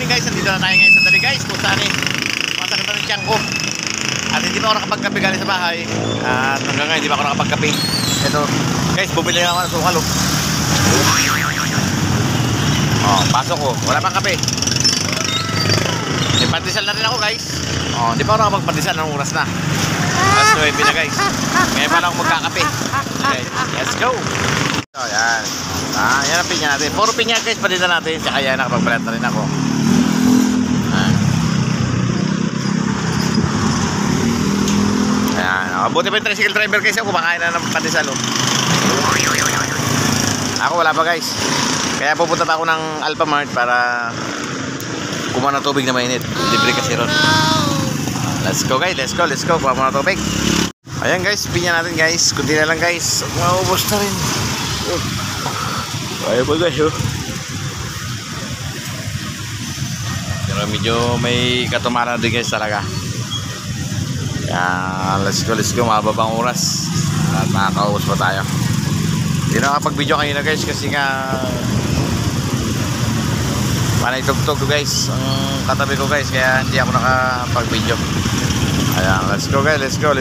morning guys, nandito na tayo ngayon sa dali guys. Kung saan masakit na ng tiyan ko. At hindi pa ako nakapagkape galing sa bahay. At hanggang ngayon hindi pa ako nakapagkape. Ito guys, bumili na ako ng sukal. Pasok ko, wala pang kape. Pandesal na rin ako guys. Hindi pa ako nakapagpandesal ng oras na. Alas 9 na guys. Ngayon pa lang ako magkakape. Okay, let's go. So yan. Yan ang pinya natin. Puro pinya guys, palitan natin. Tsaka yan, nakapagpalit na rin ako. Ayan. Buti pa yung tricycle driver guys. Ako kumakain na ng pandesal. Ako wala pa guys. Kaya pupunta pa ako ng Alphamart para kumuha ng tubig na mainit. Libre kasi ron. Let's go guys, let's go. Kuha mo ng tubig. Ayan guys, pinya natin guys. Kunti na lang guys. Maubos na rin. Ayaw ba guys Pero medyo may katumaran din guys talaga. Kaya let's go. Mababang oras. At makakaubos pa tayo. Hindi na nakapag-video kayo na guys kasi nga panay tugtog ko guys ang katabi ko guys, kaya hindi ako nakapag-video. Ayan, let's go guys, let's go.